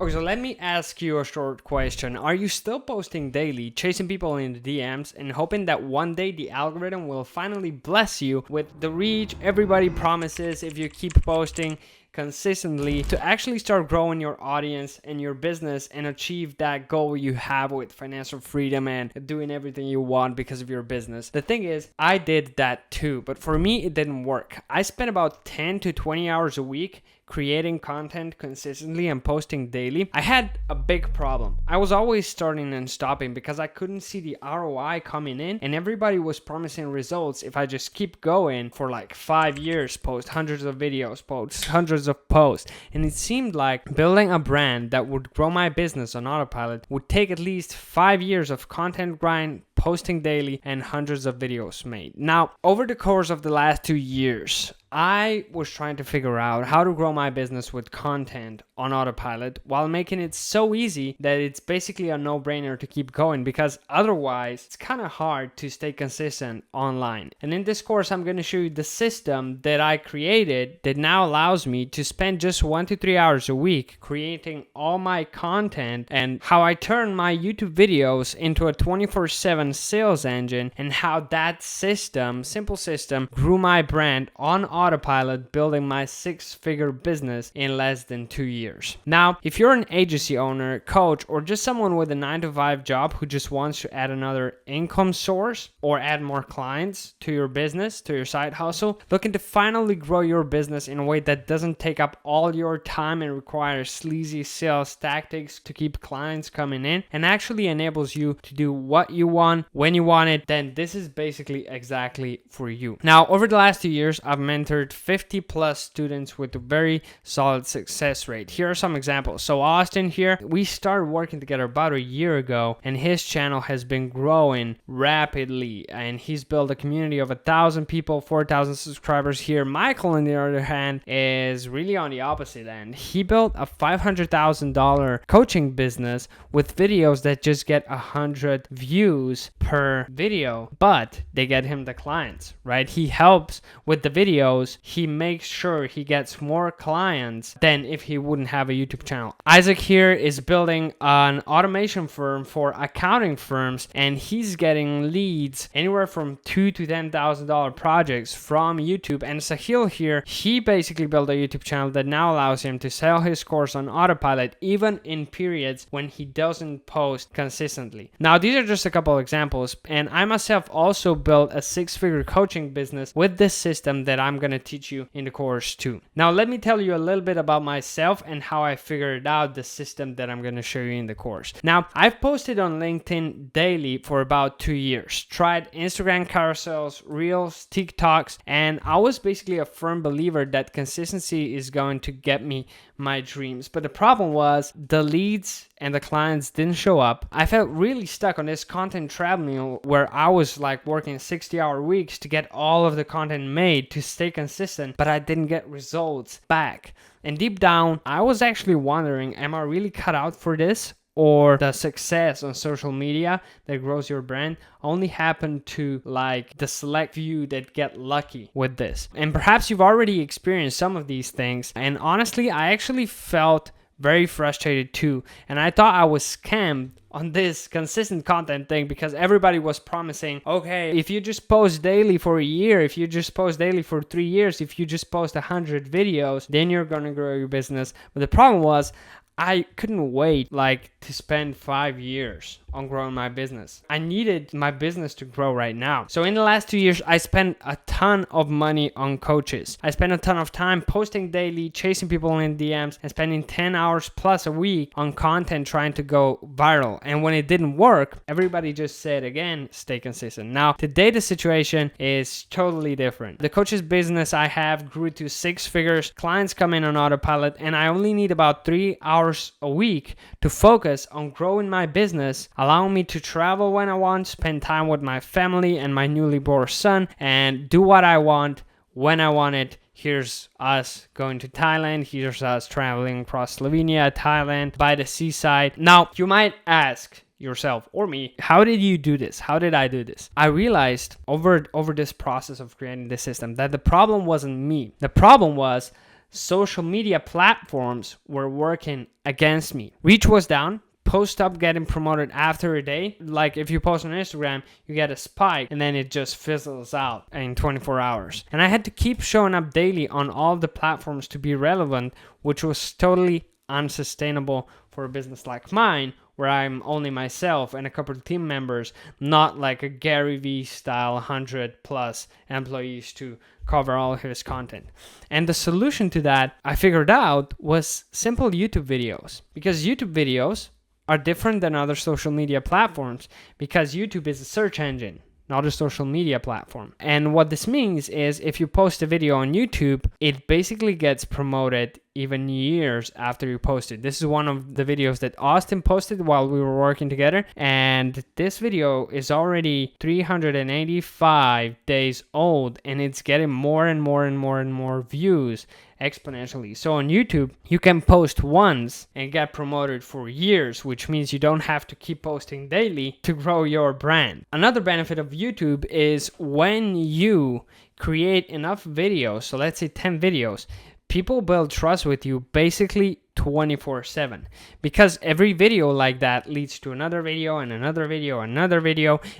Okay, so let me ask you a short question. Are you still posting daily, chasing people in the DMs, and hoping that one day the algorithm will finally bless you with the reach everybody promises if you keep posting consistently to actually start growing your audience and your business and achieve that goal you have with financial freedom and doing everything you want because of your business? The thing is, I did that too, but for me, it didn't work. I spent about 10 to 20 hours a week creating content consistently and posting daily. I had a big problem. I was always starting and stopping because I couldn't see the ROI coming in, and everybody was promising results if I just keep going for like 5 years, post hundreds of videos, post hundreds of posts. And it seemed like building a brand that would grow my business on autopilot would take at least 5 years of content grind, posting daily, and hundreds of videos made. Now, over the course of the last 2 years, I was trying to figure out how to grow my business with content on autopilot while making it so easy that it's basically a no-brainer to keep going, because otherwise it's kind of hard to stay consistent online. And in this course, I'm going to show you the system that I created that now allows me to spend just 1 to 3 hours a week creating all my content, and how I turn my YouTube videos into a 24/7 sales engine, and how that system, simple system, grew my brand on autopilot, building my 6-figure business in less than 2 years. Now, if you're an agency owner, coach, or just someone with a 9-to-5 job who just wants to add another income source or add more clients to your business, to your side hustle, looking to finally grow your business in a way that doesn't take up all your time and requires sleazy sales tactics to keep clients coming in, and actually enables you to do what you want when you want it, then this is basically exactly for you. Now, over the last 2 years, I've mentored 50 plus students with a very solid success rate. Here are some examples. So Austin here, we started working together about a year ago, and his channel has been growing rapidly, and he's built a community of 1,000 people, 4,000 subscribers here. Michael, on the other hand, is really on the opposite end. He built a $500,000 coaching business with videos that just get 100 views per video, but they get him the clients, right? He helps with the videos. He makes sure he gets more clients than if he wouldn't have a YouTube channel. Isaac here is building an automation firm for accounting firms, and he's getting leads anywhere from $2,000 to $10,000 projects from YouTube. And Sahil here, he basically built a YouTube channel that now allows him to sell his course on autopilot, even in periods when he doesn't post consistently. Now, these are just a couple examples, and I myself also built a 6-figure coaching business with this system that I'm going to teach you in the course too. Now, let me tell you a little bit about myself and how I figured out the system that I'm going to show you in the course. Now, I've posted on LinkedIn daily for about 2 years, tried Instagram carousels, Reels, TikToks, and I was basically a firm believer that consistency is going to get me my dreams. But the problem was the leads and the clients didn't show up. I felt really stuck on this content treadmill where I was like working 60-hour weeks to get all of the content made to stay consistent, but I didn't get results back. And deep down, I was actually wondering, am I really cut out for this? Or the success on social media that grows your brand only happen to like the select few that get lucky with this? And perhaps you've already experienced some of these things. And honestly, I actually felt very frustrated too. And I thought I was scammed on this consistent content thing, because everybody was promising, okay, if you just post daily for a year, if you just post daily for 3 years, if you just post 100 videos, then you're gonna grow your business. But the problem was, I couldn't wait to spend 5 years on growing my business. I needed my business to grow right now. So in the last 2 years, I spent a ton of money on coaches. I spent a ton of time posting daily, chasing people in DMs, and spending 10 hours plus a week on content trying to go viral. And when it didn't work, everybody just said, again, stay consistent. Now, today the situation is totally different. The coaches business I have grew to 6 figures, clients come in on autopilot, and I only need about 3 hours a week to focus on growing my business, allowing me to travel when I want, spend time with my family and my newly born son, and do what I want when I want it. Here's us going to Thailand. Here's us traveling across Slovenia, Thailand, by the seaside. Now, you might ask yourself or me, how did you do this? How did I do this? I realized over this process of creating this system that the problem wasn't me. The problem was social media platforms were working against me. Reach was down. Posts stopped getting promoted after a day. Like if you post on Instagram, you get a spike and then it just fizzles out in 24 hours. And I had to keep showing up daily on all the platforms to be relevant, which was totally unsustainable for a business like mine, where I'm only myself and a couple of team members, not like a Gary Vee style 100 plus employees to cover all his content. And the solution to that I figured out was simple YouTube videos, because YouTube videos are different than other social media platforms because YouTube is a search engine, not a social media platform. And what this means is if you post a video on YouTube, it basically gets promoted even years after you post it. This is one of the videos that Austin posted while we were working together, and this video is already 385 days old, and it's getting more and more views exponentially. So on YouTube, you can post once and get promoted for years, which means you don't have to keep posting daily to grow your brand. Another benefit of YouTube is when you create enough videos, so let's say 10 videos, people build trust with you basically 24/7, because every video like that leads to another video and another video,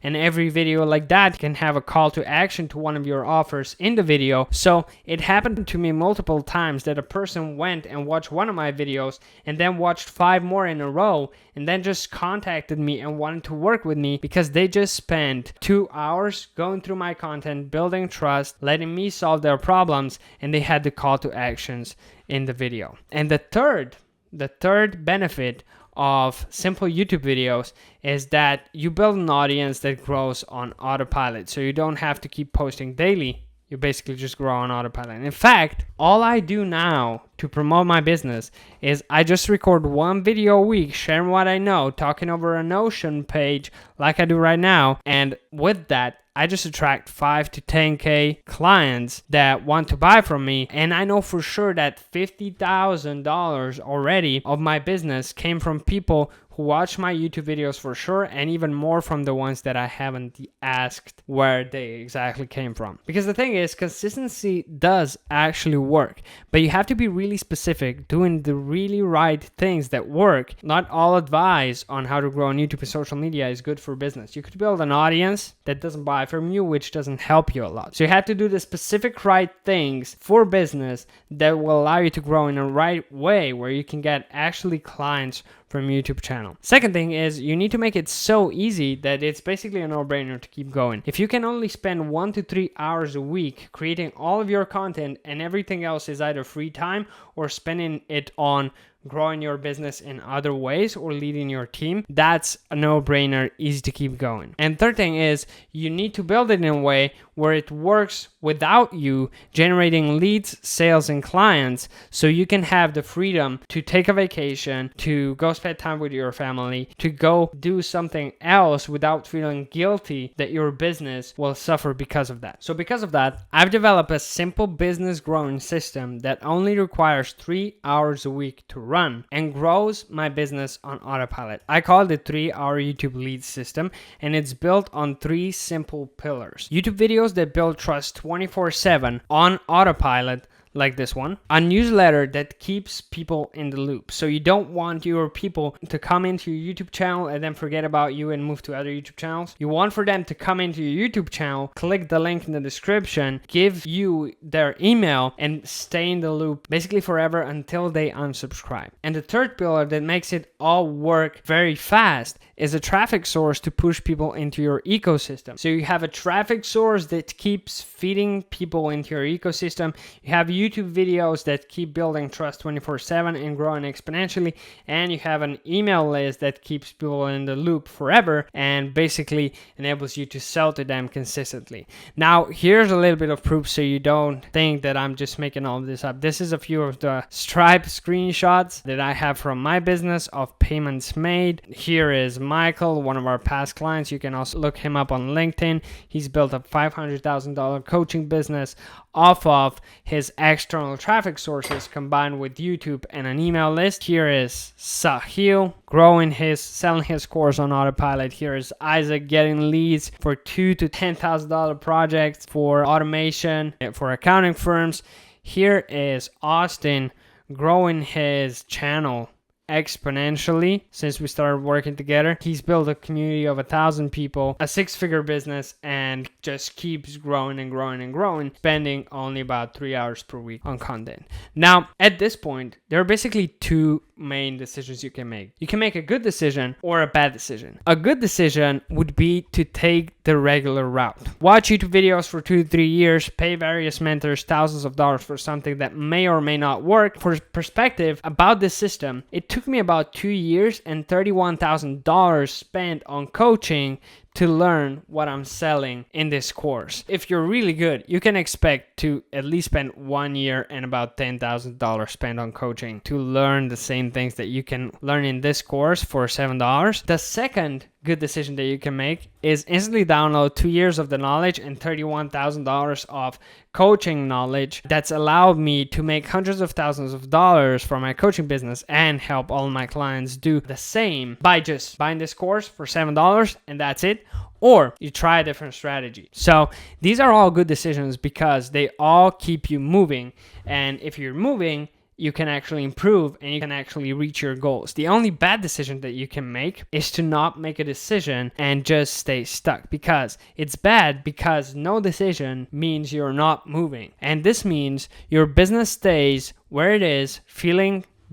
and every video like that can have a call to action to one of your offers in the video. So it happened to me multiple times that a person went and watched one of my videos and then watched 5 more in a row and then just contacted me and wanted to work with me because they just spent 2 hours going through my content, building trust, letting me solve their problems, and they had the call to actions in the video. And the third benefit of simple YouTube videos is that you build an audience that grows on autopilot. So you don't have to keep posting daily. You basically just grow on autopilot. And in fact, all I do now to promote my business is I just record 1 video a week, sharing what I know, talking over a Notion page like I do right now. And with that, I just attract 5 to 10K clients that want to buy from me. And I know for sure that $50,000 already of my business came from people who watch my YouTube videos for sure, and even more from the ones that I haven't asked where they exactly came from. Because the thing is, consistency does actually work, but you have to be really specific, doing the really right things that work. Not all advice on how to grow on YouTube and social media is good for business. You could build an audience that doesn't buy from you, which doesn't help you a lot. So you have to do the specific right things for business that will allow you to grow in a right way, where you can get actually clients from YouTube channel. Second thing is you need to make it so easy that it's basically a no-brainer to keep going. If you can only spend 1 to 3 hours a week creating all of your content and everything else is either free time or spending it on growing your business in other ways or leading your team, that's a no-brainer, easy to keep going. And third thing is you need to build it in a way where it works without you generating leads, sales, and clients, so you can have the freedom to take a vacation, to go spend time with your family, to go do something else without feeling guilty that your business will suffer because of that. So because of that, I've developed a simple business growing system that only requires 3 hours a week to run and grows my business on autopilot. I call it the 3-hour YouTube lead system, and it's built on 3 simple pillars. YouTube videos that build trust 24/7 on autopilot, like this one. A newsletter that keeps people in the loop. So you don't want your people to come into your YouTube channel and then forget about you and move to other YouTube channels. You want for them to come into your YouTube channel, click the link in the description, give you their email, and stay in the loop basically forever until they unsubscribe. And the third pillar that makes it all work very fast is a traffic source to push people into your ecosystem. So you have a traffic source that keeps feeding people into your ecosystem. You have YouTube videos that keep building trust 24/7 and growing exponentially. And you have an email list that keeps people in the loop forever and basically enables you to sell to them consistently. Now, here's a little bit of proof so you don't think that I'm just making all of this up. This is a few of the Stripe screenshots that I have from my business of payments made. Here is Michael, one of our past clients. You can also look him up on LinkedIn. He's built a $500,000 coaching business off of his external traffic sources combined with YouTube and an email list. Here is Sahil selling his course on autopilot. Here is Isaac getting leads for $2,000 to $10,000 projects for automation for accounting firms. here is Austin growing his channel exponentially since we started working together. He's built a community of 1,000 people, a 6-figure business, and just keeps growing and growing and growing, spending only about 3 hours per week on content. Now, at this point, there are basically two main decisions you can make. You can make a good decision or a bad decision. A good decision would be to take the regular route. Watch YouTube videos for 2 to 3 years, pay various mentors thousands of dollars for something that may or may not work. For perspective about this system, it took me about 2 years and $31,000 spent on coaching to learn what I'm selling in this course. If you're really good, you can expect to at least spend 1 year and about $10,000 spent on coaching to learn the same things that you can learn in this course for $7. The second good decision that you can make is instantly download 2 years of the knowledge and $31,000 of coaching knowledge that's allowed me to make hundreds of thousands of dollars from my coaching business and help all my clients do the same by just buying this course for $7 and that's it. Or you try a different strategy. So these are all good decisions because they all keep you moving. And if you're moving, you can actually improve and you can actually reach your goals. The only bad decision that you can make is to not make a decision and just stay stuck, because it's bad because no decision means you're not moving. And this means your business stays where it is,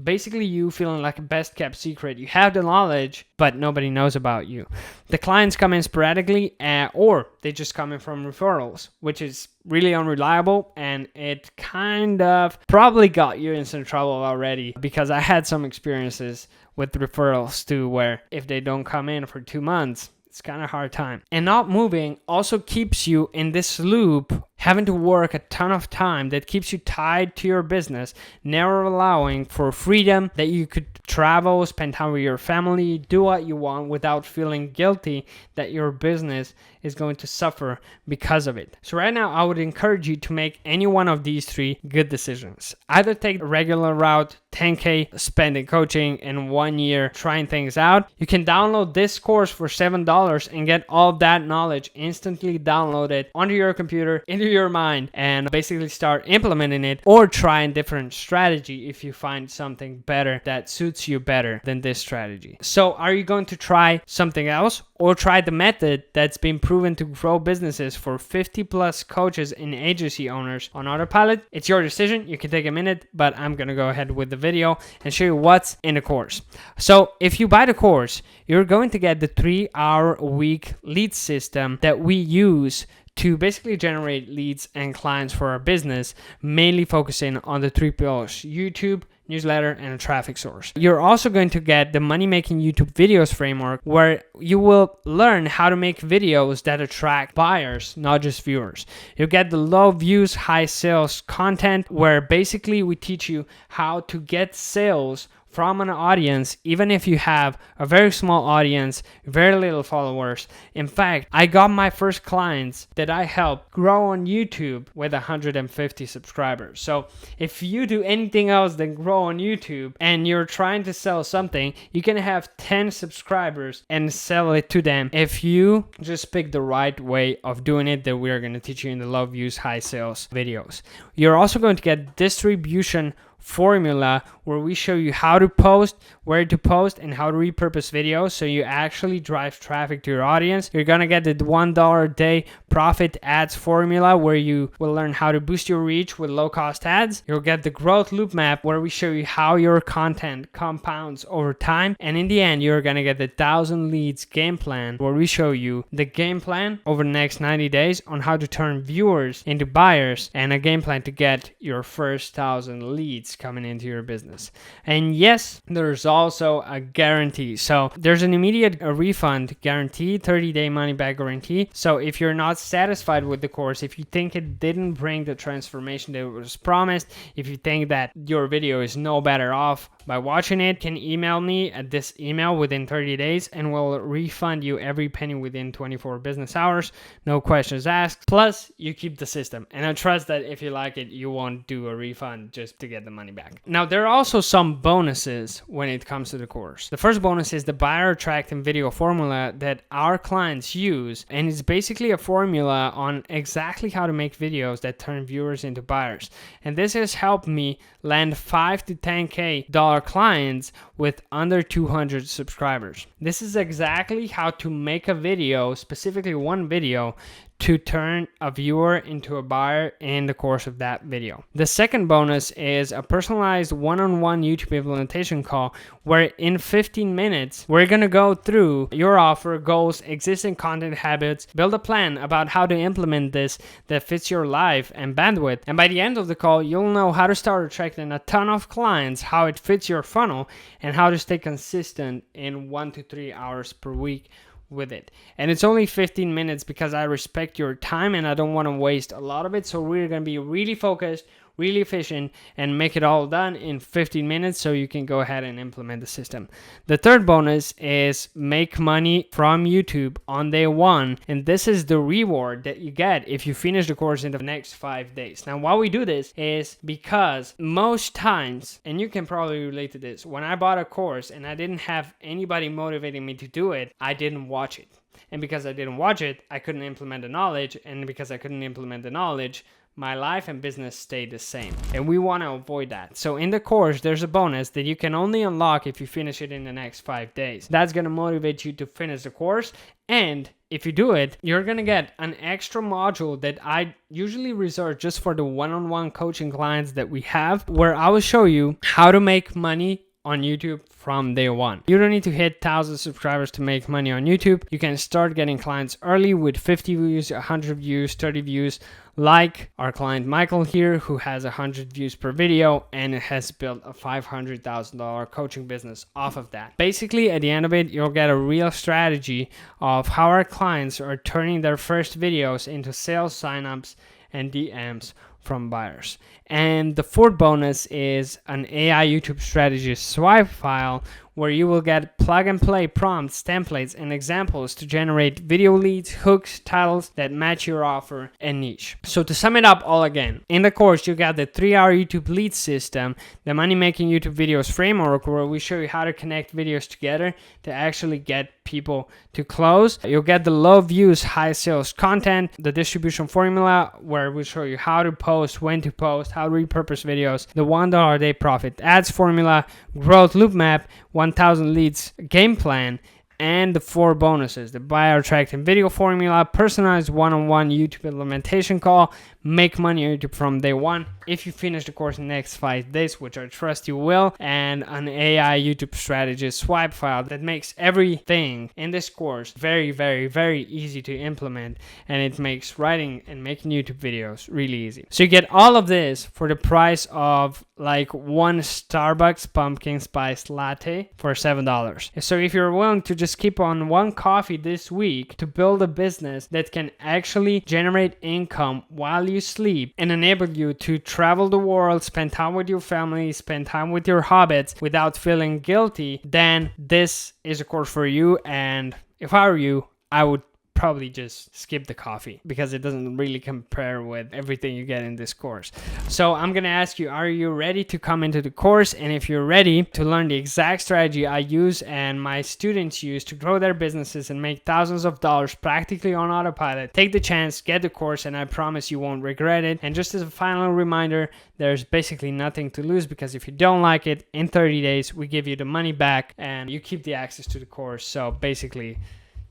basically you feeling like a best kept secret. You have the knowledge, but nobody knows about you. The clients come in sporadically or they just come in from referrals, which is really unreliable, and it kind of probably got you in some trouble already, because I had some experiences with referrals too, where if they don't come in for 2 months, it's kind of hard time. And not moving also keeps you in this loop, having to work a ton of time that keeps you tied to your business, never allowing for freedom that you could travel, spend time with your family, do what you want without feeling guilty that your business is going to suffer because of it. So right now, I would encourage you to make any one of these 3 good decisions. Either take the regular route, 10K spending coaching and 1 year trying things out. You can download this course for $7 and get all that knowledge instantly downloaded onto your computer, into your mind, and basically start implementing it, or try a different strategy if you find something better that suits you better than this strategy. So are you going to try something else, or try the method that's been proven to grow businesses for 50 plus coaches and agency owners on autopilot? It's your decision. You can take a minute, but I'm going to go ahead with the video and show you what's in the course. So if you buy the course, you're going to get the 3-hour-a-week lead system that we use to basically generate leads and clients for our business, mainly focusing on the 3 pillars: YouTube, newsletter, and a traffic source. You're also going to get the money-making YouTube videos framework, where you will learn how to make videos that attract buyers, not just viewers. You'll get the low views, high sales content, where basically we teach you how to get sales from an audience, even if you have a very small audience, very little followers. In fact, I got my first clients that I helped grow on YouTube with 150 subscribers. So if you do anything else than grow on YouTube and you're trying to sell something, you can have 10 subscribers and sell it to them if you just pick the right way of doing it that we're going to teach you in the low views, high sales videos. You're also going to get distribution formula, where we show you how to post, where to post, and how to repurpose videos so you actually drive traffic to your audience. You're gonna get the $1 a day profit ads formula, where you will learn how to boost your reach with low cost ads. You'll get the growth loop map, where we show you how your content compounds over time. And in the end, you're gonna get the 1,000 leads game plan, where we show you the game plan over the next 90 days on how to turn viewers into buyers, and a game plan to get your first 1,000 leads coming into your business. And yes, there's also a guarantee. So there's an immediate refund guarantee, 30-day money back guarantee. So if you're not satisfied with the course, if you think it didn't bring the transformation that was promised, if you think that your video is no better off by watching it, can email me at this email within 30 days and we'll refund you every penny within 24 business hours. No questions asked. Plus, you keep the system. And I trust that if you like it, you won't do a refund just to get the money money back. Now, there are also some bonuses when it comes to the course. The first bonus is the buyer attracting video formula that our clients use, and it's basically a formula on exactly how to make videos that turn viewers into buyers. And this has helped me land $5 to $10K clients with under 200 subscribers. This is exactly how to make a video, specifically one video, to turn a viewer into a buyer in the course of that video. The second bonus is a personalized one-on-one YouTube implementation call where in 15 minutes, we're gonna go through your offer, goals, existing content habits, build a plan about how to implement this that fits your life and bandwidth. And by the end of the call, you'll know how to start attracting a ton of clients, how it fits your funnel, and how to stay consistent in 1 to 3 hours per week with it. And it's only 15 minutes because I respect your time and I don't want to waste a lot of it. So we're going to be really focused, really efficient, and make it all done in 15 minutes so you can go ahead and implement the system. The third bonus is make money from YouTube on day one. And this is the reward that you get if you finish the course in the next 5 days. Now, why we do this is because most times, and you can probably relate to this, when I bought a course and I didn't have anybody motivating me to do it, I didn't watch it. And because I didn't watch it, I couldn't implement the knowledge. And because I couldn't implement the knowledge, my life and business stay the same. And we want to avoid that. So in the course, there's a bonus that you can only unlock if you finish it in the next 5 days. That's going to motivate you to finish the course. And if you do it, you're going to get an extra module that I usually reserve just for the one-on-one coaching clients that we have, where I will show you how to make money on YouTube from day one. You don't need to hit 1,000 subscribers to make money on YouTube. You can start getting clients early with 50 views, 100 views, 30 views, like our client Michael here, who has 100 views per video and has built a $500,000 coaching business off of that. Basically, at the end of it, you'll get a real strategy of how our clients are turning their first videos into sales signups and DMs from buyers. And the fourth bonus is an AI YouTube strategy swipe file where you will get plug and play prompts, templates, and examples to generate video leads, hooks, titles that match your offer and niche. So to sum it up all again, in the course, you got the 3-hour YouTube lead system, the money-making YouTube videos framework, where we show you how to connect videos together to actually get people to close. You'll get the low views, high sales content, the distribution formula, where we show you how to post, when to post, how to repurpose videos, the $1 a day profit ads formula, growth loop map, 1,000 leads game plan, and the 4 bonuses: the buyer attracting video formula, personalized one-on-one YouTube implementation call, make money on YouTube from day one if you finish the course in the next 5 days, which I trust you will, and an AI YouTube strategy swipe file that makes everything in this course very, very, very easy to implement, and it makes writing and making YouTube videos really easy. So you get all of this for the price of like one Starbucks pumpkin spice latte for $7. So if you're willing to just keep on one coffee this week to build a business that can actually generate income while you sleep and enable you to travel the world, spend time with your family, spend time with your hobbits without feeling guilty, then this is a course for you. And if I were you, I would probably just skip the coffee because it doesn't really compare with everything you get in this course. So I'm gonna ask you, are you ready to come into the course? And if you're ready to learn the exact strategy I use and my students use to grow their businesses and make thousands of dollars practically on autopilot, take the chance, get the course, and I promise you won't regret it. And just as a final reminder, there's basically nothing to lose, because if you don't like it, in 30 days we give you the money back and you keep the access to the course. So basically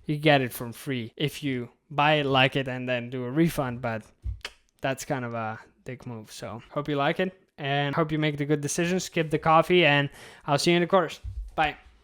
you get it for free if you buy it, like it, and then do a refund. But that's kind of a dick move. So hope you like it and hope you make the good decision. Skip the coffee, and I'll see you in the course. Bye.